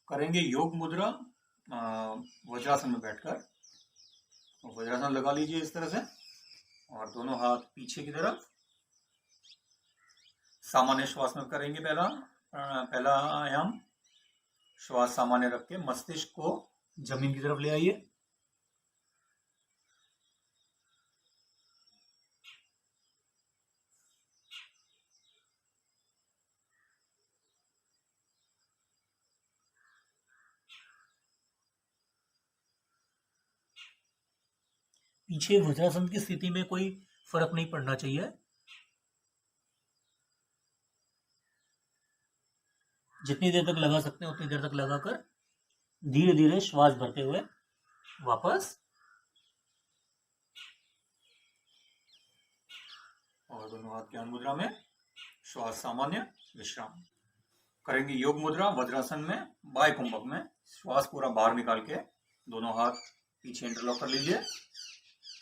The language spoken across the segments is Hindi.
करेंगे योग मुद्रा वज्रासन में बैठकर। वज्रासन लगा लीजिए इस तरह से और दोनों हाथ पीछे की तरफ। सामान्य श्वास में करेंगे। पहला आयाम, श्वास सामान्य रख के मस्तिष्क को जमीन की तरफ ले आइए। पीछे वज्रासन की स्थिति में कोई फर्क नहीं पड़ना चाहिए। जितनी देर तक लगा सकते हैं उतनी देर तक लगाकर धीरे धीरे श्वास भरते हुए वापस, और दोनों हाथ ज्ञान मुद्रा में, श्वास सामान्य, विश्राम। करेंगे योग मुद्रा वज्रासन में बाह्य कुंभक में। श्वास पूरा बाहर निकाल के दोनों हाथ पीछे इंटरलॉक कर लीजिए।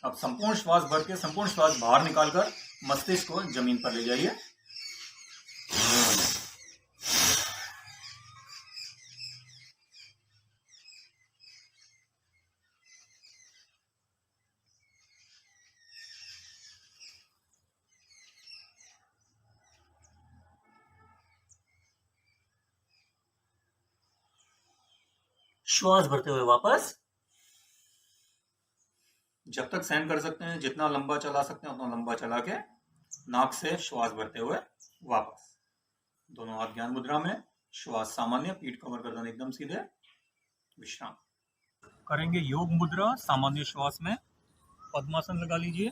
अब संपूर्ण श्वास भर के संपूर्ण श्वास बाहर निकालकर मस्तिष्क को जमीन पर ले जाइए। श्वास भरते हुए वापस। जब तक सहन कर सकते हैं, जितना लंबा चला सकते हैं उतना लंबा चला के नाक से श्वास भरते हुए वापस। दोनों हाथ ज्ञान मुद्रा में, श्वास सामान्य, पीठ कमर गर्दन एकदम सीधे, विश्राम। करेंगे योग मुद्रा सामान्य श्वास में। पद्मासन लगा लीजिए।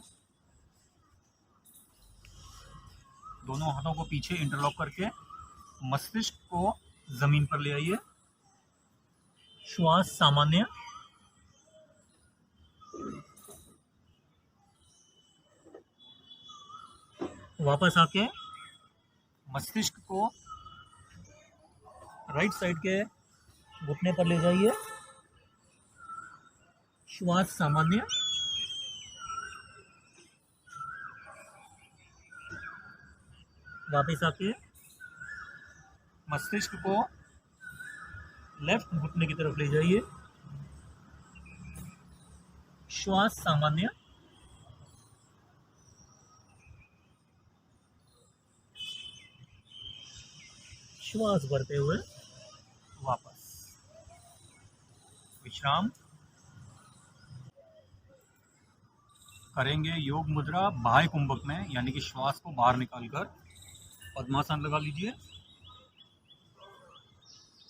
दोनों हाथों को पीछे इंटरलॉक करके मस्तिष्क को जमीन पर ले आइए। श्वास सामान्य, वापस आके मस्तिष्क को राइट साइड के घुटने पर ले जाइए। श्वास सामान्य, वापस आके मस्तिष्क को लेफ्ट घुटने की तरफ ले जाइए। श्वास सामान्य, श्वास भरते हुए वापस, विश्राम। करेंगे योग मुद्रा बाह्य कुंभक में, यानी कि श्वास को बाहर निकालकर पद्मासन लगा लीजिए।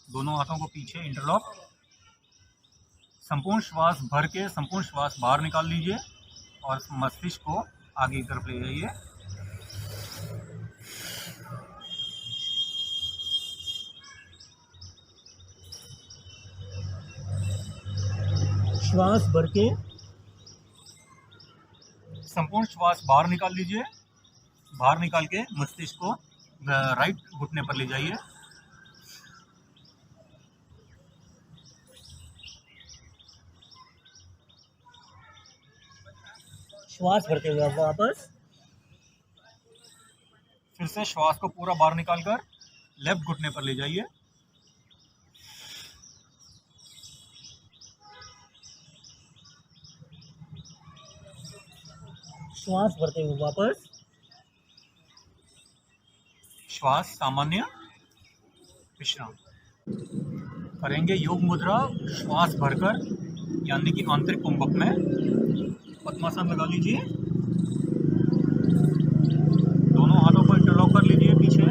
दोनों हाथों को पीछे इंटरलॉक। संपूर्ण श्वास भर के संपूर्ण श्वास बाहर निकाल लीजिए और मस्तिष्क को आगे की तरफ ले जाइए। श्वास भर के संपूर्ण श्वास बाहर निकाल लीजिए। बाहर निकाल के मस्तिष्क को राइट घुटने पर ले जाइए। श्वास भरते हुए वापस। फिर से श्वास को पूरा बाहर निकालकर लेफ्ट घुटने पर ले जाइए। श्वास भरते हुए वापस। श्वास सामान्य, विश्राम। करेंगे योग मुद्रा श्वास भरकर, यानी कि आंतरिक कुंभक में। पद्मासन लगा लीजिए। दोनों हाथों को इंटरलॉक कर लीजिए पीछे।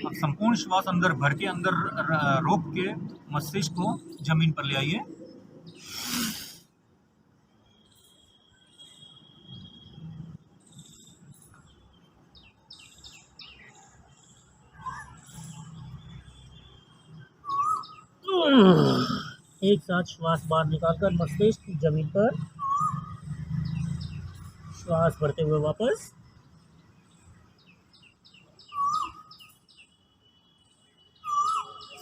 अब संपूर्ण श्वास अंदर भर के अंदर रोक के मस्तिष्क को जमीन पर ले आइए। एक साथ श्वास बाहर निकालकर मस्तिष्क जमीन पर, श्वास भरते हुए वापस।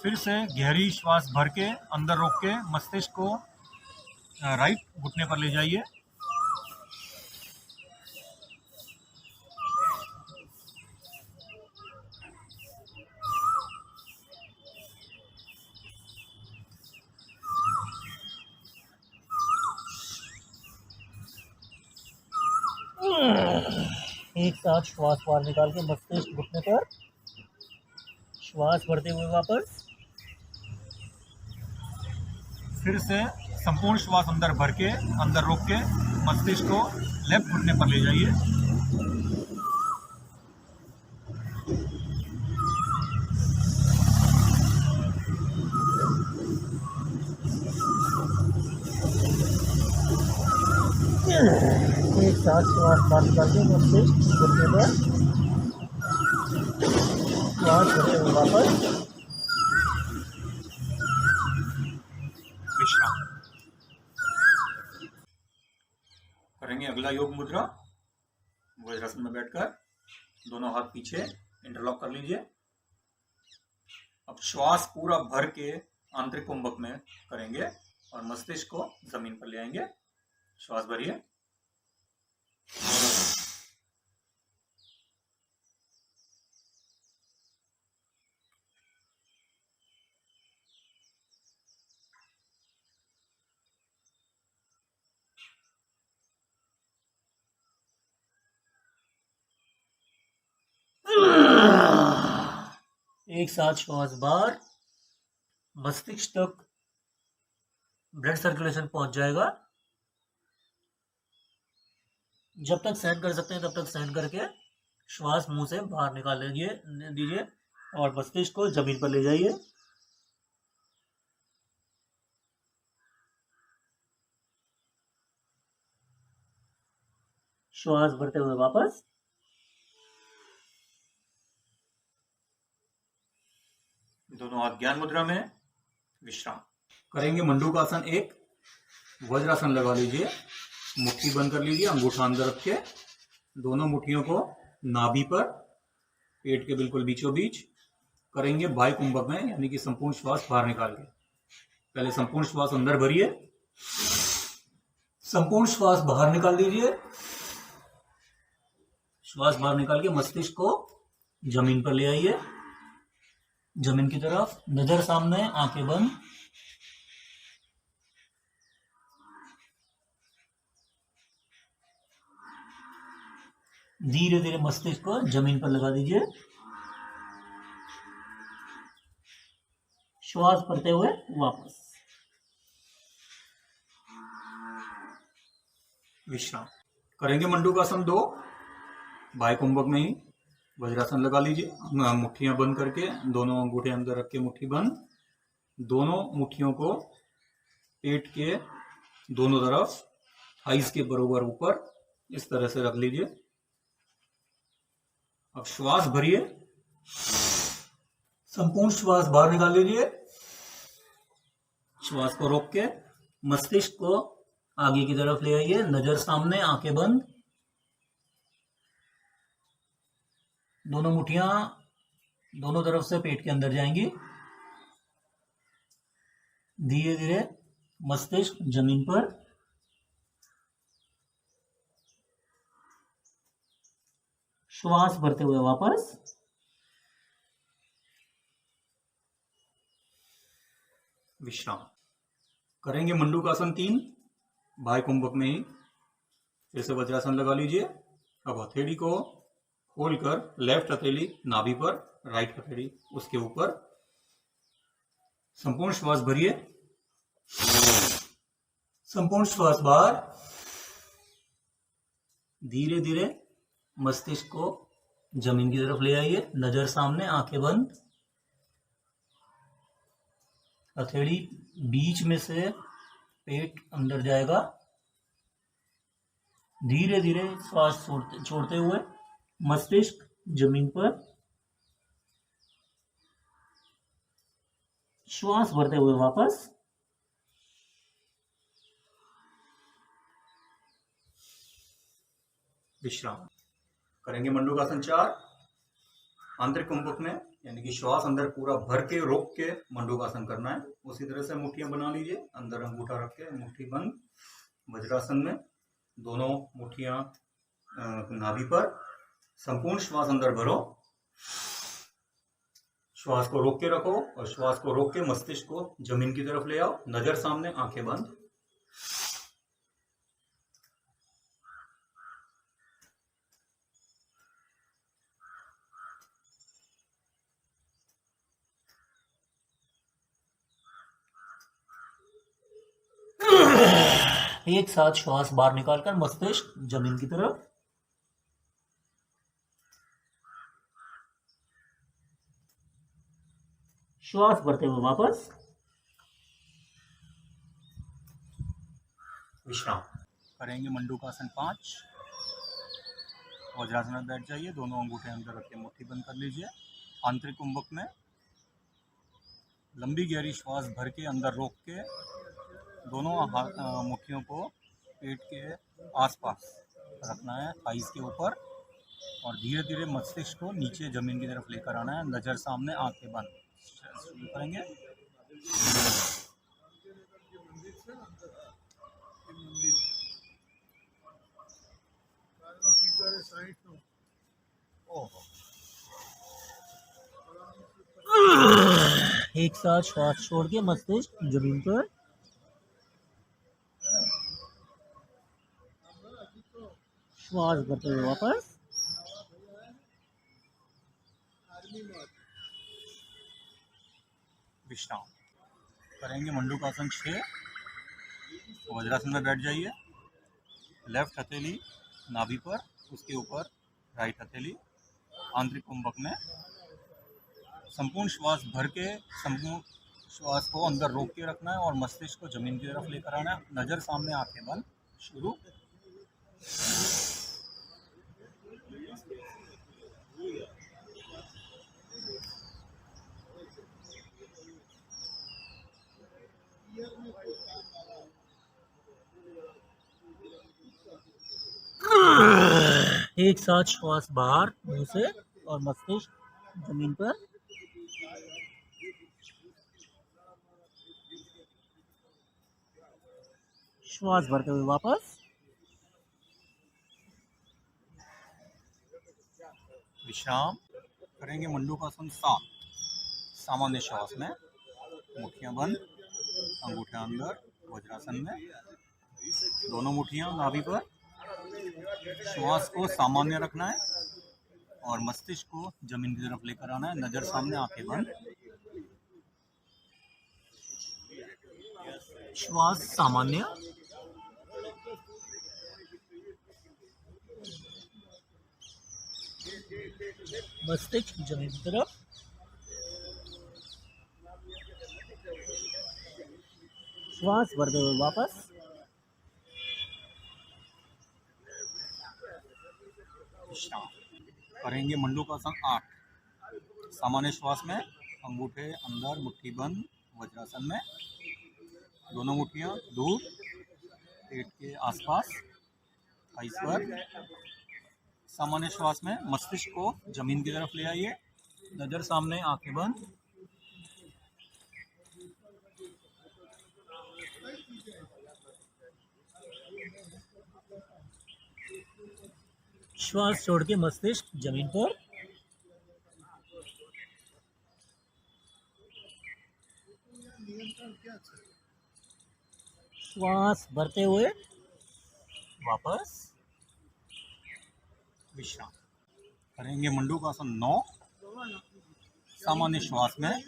फिर से गहरी श्वास भर के अंदर रोक के मस्तिष्क को राइट घुटने पर ले जाइए। एक साथ श्वास बाहर निकाल के मस्तिष्क घुटने पर, श्वास भरते हुए वापस। फिर से संपूर्ण श्वास अंदर भर के, अंदर रोक के मस्तिष्क को लेफ्ट घुटने पर ले जाइए। एक साथ श्वास बाहर निकाल के मस्तिष्क घुटने पर, श्वास भरते हुए वापस। विश्राम करेंगे। अगला योग मुद्रा वज्रासन में बैठकर दोनों हाथ पीछे इंटरलॉक कर लीजिए। अब श्वास पूरा भर के आंतरिक कुंभक में करेंगे और मस्तिष्क को जमीन पर ले आएंगे। श्वास भरिए। एक साथ श्वास बाहर, मस्तिष्क तक ब्लड सर्कुलेशन पहुंच जाएगा। जब तक सहन कर सकते हैं तब तक सहन करके श्वास मुंह से बाहर निकाल दीजिए और मस्तिष्क को जमीन पर ले जाइए। श्वास भरते हुए वापस। दोनों हाथ ज्ञान मुद्रा में विश्राम करेंगे। मंडूकासन एक, वज्रासन लगा लीजिए, मुट्ठी बंद कर लीजिए, अंगूठा अंदर रख के दोनों मुट्ठियों को नाभि पर, पेट के बिल्कुल बीचों बीच करेंगे बाह्य कुंभक में, यानी कि संपूर्ण श्वास बाहर निकाल के। पहले संपूर्ण श्वास अंदर भरिए, संपूर्ण श्वास बाहर निकाल दीजिए। श्वास बाहर निकाल के मस्तिष्क को जमीन पर ले आइए, जमीन की तरफ, नजर सामने, आंखें बंद। धीरे धीरे मस्तिष्क को जमीन पर लगा दीजिए। श्वास भरते हुए वापस। विश्राम करेंगे। मंडूकासन दो, बाह्य कुंभक में ही वज्रासन लगा लीजिए, मुट्ठियां बंद करके, दोनों अंगूठे अंदर रख के मुट्ठी बंद, दोनों मुट्ठियों को पेट के दोनों तरफ थाइस के बराबर ऊपर इस तरह से रख लीजिए। अब श्वास भरिए, संपूर्ण श्वास बाहर निकाल लीजिए। श्वास को रोक के मस्तिष्क को आगे की तरफ ले आइए, नजर सामने, आंखें बंद। दोनों मुट्ठियां दोनों तरफ से पेट के अंदर जाएंगी। धीरे धीरे मस्तिष्क जमीन पर। श्वास भरते हुए वापस। विश्राम करेंगे। मंडूकासन तीन, बाह्य कुंभक में ही फिर से वज्रासन लगा लीजिए। अब हथेली को खोलकर लेफ्ट हथेली नाभि पर, राइट हथेली उसके ऊपर, संपूर्ण श्वास भरिए, संपूर्ण श्वास बाहर। धीरे धीरे मस्तिष्क को जमीन की तरफ ले आइए, नजर सामने, आंखें बंद। हथेली बीच में से पेट अंदर जाएगा। धीरे धीरे श्वास छोड़ते हुए मस्तिष्क जमीन पर। श्वास भरते हुए वापस। विश्राम करेंगे। मंडूकासन चार, आंतरिक कुंभक में, यानी कि श्वास अंदर पूरा भर के रोक के मंडूकासन करना है। उसी तरह से मुट्ठियां बना लीजिए, अंदर अंगूठा रख के मुट्ठी बंद। वज्रासन में दोनों मुट्ठियां नाभि पर, संपूर्ण श्वास अंदर भरो। श्वास को रोक के रखो और श्वास को रोक के मस्तिष्क को जमीन की तरफ ले आओ, नजर सामने, आंखें बंद। एक साथ श्वास बाहर निकालकर मस्तिष्क जमीन की तरफ। श्वास भरते हुए वापस। विश्राम करेंगे। मंडूकासन 5। वज्रासन में बैठ जाइए, दोनों अंगूठे अंदर रख के मुट्ठी बंद कर लीजिए। आंतरिक कुंभक में लंबी गहरी श्वास भर के अंदर रोक के दोनों मुट्ठियों को पेट के आसपास रखना है, थाइस के ऊपर, और धीरे धीरे मस्तिष्क को नीचे जमीन की तरफ लेकर आना है। नज़र सामने, आंखें बंद। शुरू करेंगे। एक साथ श्वास छोड़ के मस्तिष्क जमीन पर। श्वास भरते हुए वापस। विश्राम करेंगे। मंडूकासन 6। वज्रासन में बैठ जाइए। लेफ्ट हथेली नाभि पर, उसके ऊपर राइट हथेली। आंतरिक कुंभक में संपूर्ण श्वास भर के संपूर्ण श्वास को अंदर रोक के रखना है और मस्तिष्क को जमीन की तरफ लेकर आना है। नज़र सामने, आंखें बंद। शुरू। एक साथ श्वास बाहर मुंह से और मस्तिष्क जमीन पर। श्वास भरते हुए वापस। विश्राम करेंगे। मंडूकासन 7। सामान्य श्वास में मुट्ठियां बंद, अंगूठे अंदर। वज्रासन में दोनों मुट्ठियां नाभि पर। श्वास को सामान्य रखना है और मस्तिष्क को जमीन की तरफ लेकर आना है। नज़र सामने, आंखें बंद। श्वास सामान्य। मस्तिष्क जमीन की तरफ। श्वास भरते हुए वापस। विश्राम करेंगे। मंडूकासन 8। सामान्य श्वास में अंगूठे अंदर, मुट्ठी बंद। वज्रासन में दोनों मुट्ठियां दूर, पेट के आसपास, थाइस पर। सामान्य श्वास में मस्तिष्क को जमीन की तरफ ले आइए। नज़र सामने, आंखें बंद। श्वास छोड़ के मस्तिष्क जमीन पर। श्वास भरते हुए वापस। विश्राम करेंगे। मंडूकासन 9। सामान्य श्वास में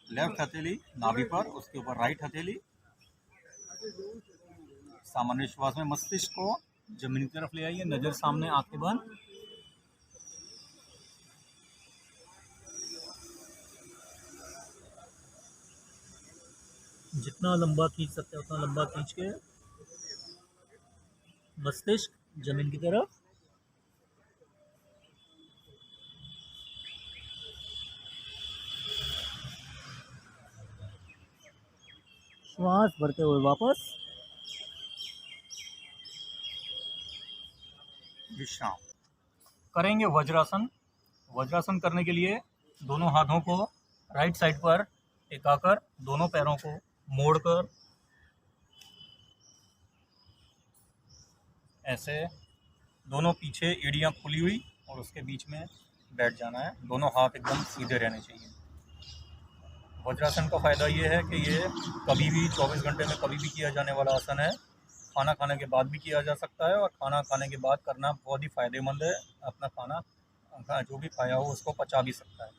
लेफ्ट हथेली नाभि पर, उसके ऊपर राइट हथेली। सामान्य श्वास में मस्तिष्क को जमीन की तरफ ले आइए। नज़र सामने, आंखें बंद। जितना लंबा खींच सकते हैं उतना लंबा खींच के मस्तिष्क जमीन की तरफ। श्वास भरते हुए वापस। विश्राम करेंगे। वज्रासन। वज्रासन करने के लिए दोनों हाथों को राइट साइड पर टिकाकर दोनों पैरों को मोड़कर ऐसे दोनों पीछे एड़ियां खुली हुई और उसके बीच में बैठ जाना है। दोनों हाथ एकदम सीधे रहने चाहिए। वज्रासन का फ़ायदा ये है कि ये कभी भी 24 घंटे में कभी भी किया जाने वाला आसन है। खाना खाने के बाद भी किया जा सकता है और खाना खाने के बाद करना बहुत ही फ़ायदेमंद है। अपना खाना जो भी खाया हो उसको पचा भी सकता है।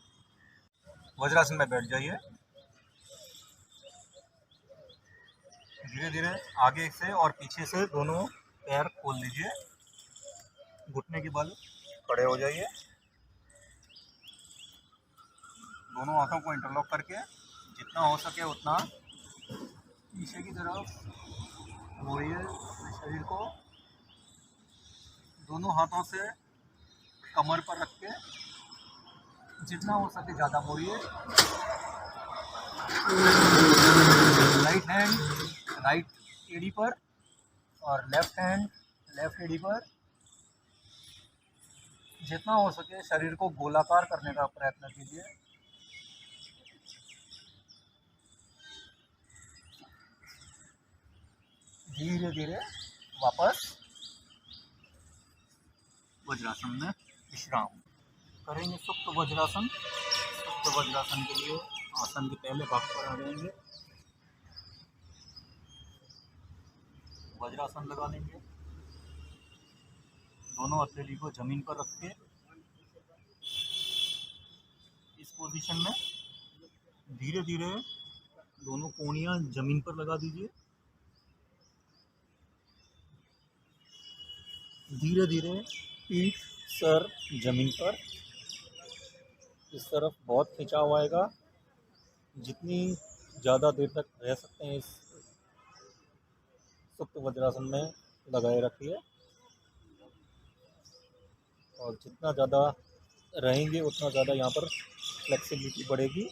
वज्रासन में बैठ जाइए। धीरे धीरे आगे से और पीछे से दोनों पैर खोल लीजिए, घुटने के बल खड़े हो जाइए, दोनों हाथों को इंटरलॉक करके जितना हो सके उतना पीछे की तरफ मोड़िए शरीर को, दोनों हाथों से कमर पर रख के जितना हो सके ज़्यादा मोड़िए। राइट हैंड राइट एड़ी पर और लेफ्ट हैंड लेफ्ट एड़ी पर, जितना हो सके शरीर को गोलाकार करने का प्रयत्न कीजिए। धीरे धीरे वापस वज्रासन में विश्राम करेंगे। सुप्त वज्रासन। सुप्त वज्रासन के लिए आसन के पहले भाग पर आ जाएंगे, वज्रासन लगा लेंगे, दोनों हथेली को जमीन पर रख के इस पोजीशन में धीरे धीरे दोनों कोहनियां जमीन पर लगा दीजिए। धीरे धीरे पीठ सर जमीन पर, इस तरफ बहुत खिंचाव आएगा, जितनी ज़्यादा देर तक रह सकते हैं इस सुप्त वज्रासन में लगाए रखिए, और जितना ज़्यादा रहेंगे उतना ज़्यादा यहाँ पर फ्लेक्सिबिलिटी बढ़ेगी।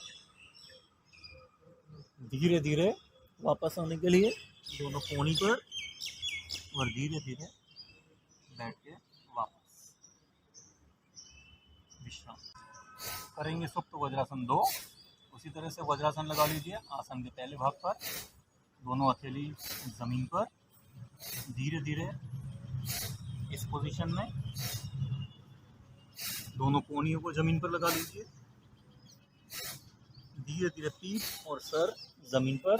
धीरे धीरे वापस आने के लिए दोनों कोहनी पर और धीरे धीरे बैठ के वापस विश्राम करेंगे। सुप्त वज्रासन 2। उसी तरह से वज्रासन लगा लीजिए आसन के पहले भाग पर, दोनों हथेली जमीन पर, धीरे धीरे इस पोजीशन में दोनों कोहनियों को जमीन पर लगा लीजिए। धीरे धीरे पीठ और सर जमीन पर।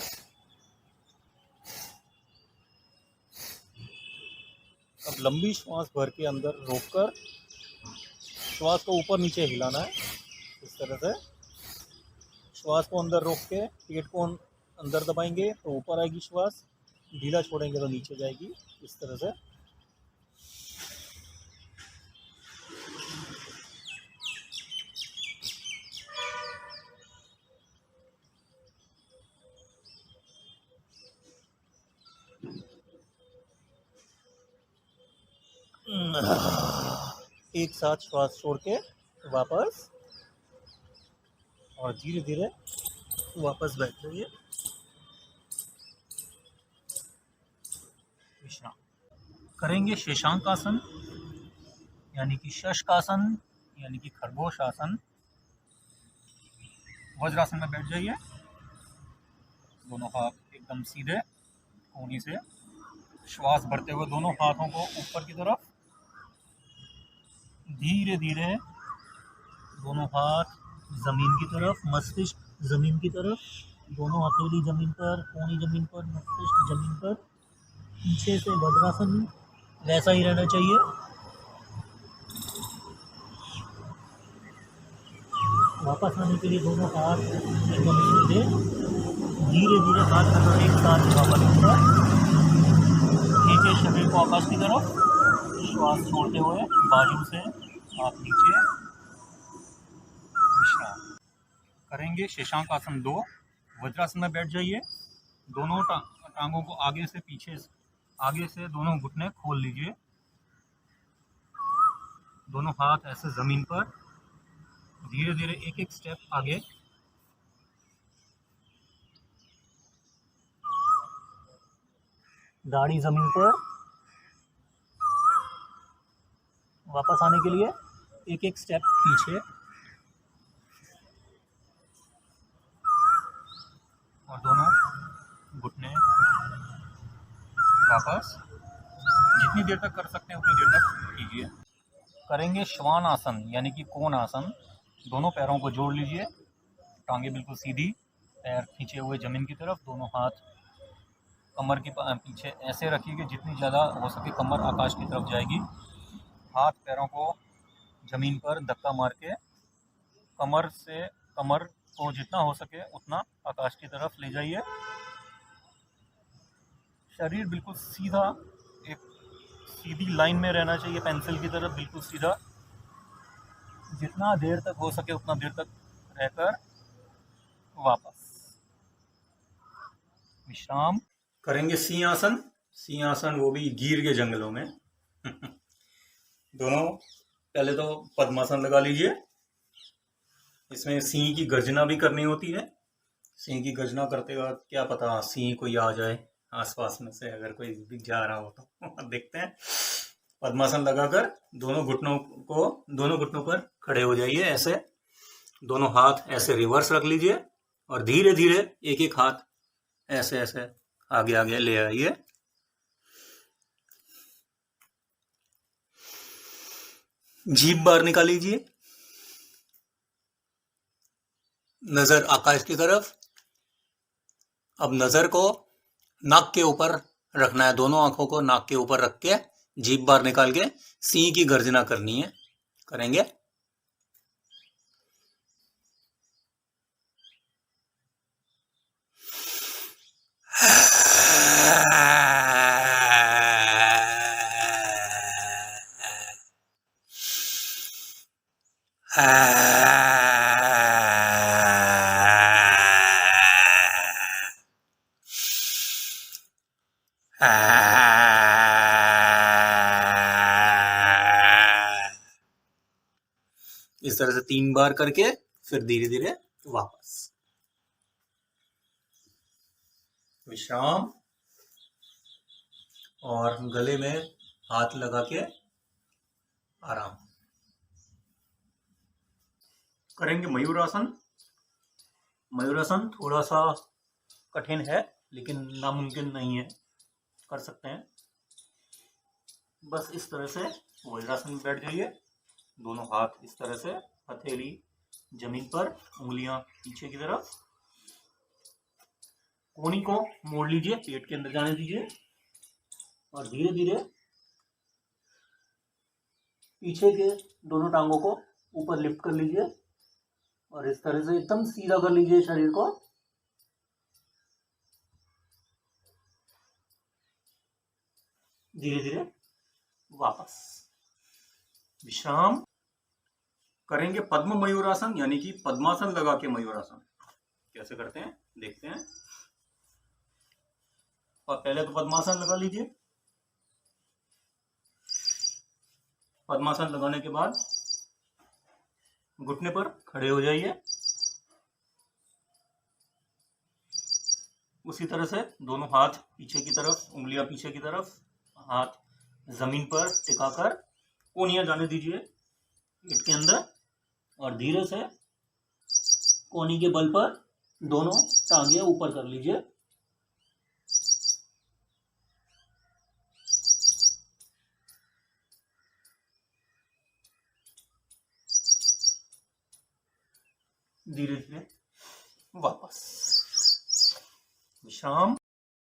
अब लंबी श्वास भर के अंदर रोककर श्वास को ऊपर नीचे हिलाना है। इस तरह से श्वास को अंदर रोक के पेट को अंदर दबाएंगे तो ऊपर आएगी श्वास, ढीला छोड़ेंगे तो नीचे जाएगी। इस तरह से एक साथ श्वास छोड़ के वापस, और धीरे धीरे वापस बैठ जाइए विश्राम करेंगे। शेषांक आसन यानी कि शशकासन यानी कि खरगोश आसन। वज्रासन में बैठ जाइए, दोनों हाथ एकदम सीधे कोहनी से, श्वास भरते हुए दोनों हाथों को ऊपर की तरफ, धीरे धीरे दोनों हाथ जमीन की तरफ, मस्तिष्क जमीन की तरफ, दोनों हथेली जमीन पर, कोहनी जमीन पर, मस्तिष्क जमीन पर। पीछे से वज्रासन वैसा ही रहना चाहिए। वापस आने के लिए दोनों हाथ एकदम सीधे, धीरे धीरे हाथ पकड़ एक साथ वापस ऊपर, नीचे शरीर को आकाश की तरफ, श्वास छोड़ते हुए बाजू से हाथ नीचे विश्राम करेंगे। शेषांक आसन 2। वज्रासन में बैठ जाइए, दोनों टांगों को आगे से पीछे, आगे से दोनों घुटने खोल लीजिए, दोनों हाथ ऐसे जमीन पर, धीरे धीरे एक एक स्टेप आगे, दाढ़ी जमीन पर। वापस आने के लिए एक एक स्टेप पीछे, और दोनों घुटने वापस। जितनी देर तक कर सकते हैं उतनी देर तक कीजिए। करेंगे श्वान आसन यानी कि कोण आसन। दोनों पैरों को जोड़ लीजिए, टांगे बिल्कुल सीधी, पैर खींचे हुए जमीन की तरफ, दोनों हाथ कमर के पीछे ऐसे रखिए कि जितनी ज़्यादा हो सके कमर आकाश की तरफ जाएगी। हाथ पैरों को जमीन पर धक्का मार के कमर को जितना हो सके उतना आकाश की तरफ ले जाइए। शरीर बिल्कुल सीधा, एक सीधी लाइन में रहना चाहिए, पेंसिल की तरफ बिल्कुल सीधा। जितना देर तक हो सके उतना देर तक रहकर वापस विश्राम। करेंगे सिंहासन। सिंहासन वो भी गिर के जंगलों में। दोनों पहले तो पद्मासन लगा लीजिए। इसमें सिंह की गर्जना भी करनी होती है। सिंह की गर्जना करते वक्त क्या पता सिंह कोई आ जाए आसपास में से, अगर कोई दिख जा रहा हो तो। देखते हैं। पद्मासन लगाकर दोनों घुटनों पर खड़े हो जाइए। ऐसे दोनों हाथ ऐसे रिवर्स रख लीजिए और धीरे धीरे एक एक हाथ ऐसे ऐसे आगे आगे ले आइए। जीभ बाहर निकाल लीजिए। नजर आकाश की तरफ। अब नजर को नाक के ऊपर रखना है। दोनों आंखों को नाक के ऊपर रख के जीभ बाहर निकाल के सिंह की गर्जना करनी है। करेंगे। इस तरह से 3 बार करके फिर धीरे धीरे वापस विश्राम। और गले में हाथ लगा के आराम। करेंगे मयूरासन। मयूरासन थोड़ा सा कठिन है लेकिन नामुमकिन नहीं है, कर सकते हैं। बस इस तरह से वज्रासन में बैठ जाइए। दोनों हाथ इस तरह से, हथेली जमीन पर, उंगलियां पीछे की तरफ। कोहनी को मोड़ लीजिए, पेट के अंदर जाने दीजिए और धीरे धीरे पीछे के दोनों टांगों को ऊपर लिफ्ट कर लीजिए और इस तरह से एकदम सीधा कर लीजिए शरीर को। धीरे धीरे वापस विश्राम। करेंगे पद्म मयूरासन, यानी कि पद्मासन लगा के मयूरासन। कैसे करते हैं देखते हैं। और पहले तो पद्मासन लगा लीजिए। पद्मासन लगाने के बाद घुटने पर खड़े हो जाइए। उसी तरह से दोनों हाथ पीछे की तरफ, उंगलियां पीछे की तरफ, हाथ जमीन पर टिकाकर कोहनियां जाने दीजिए पेट के अंदर और धीरे से कोहनी के बल पर दोनों टांगे ऊपर कर लीजिए। धीरे धीरे वापस विश्राम।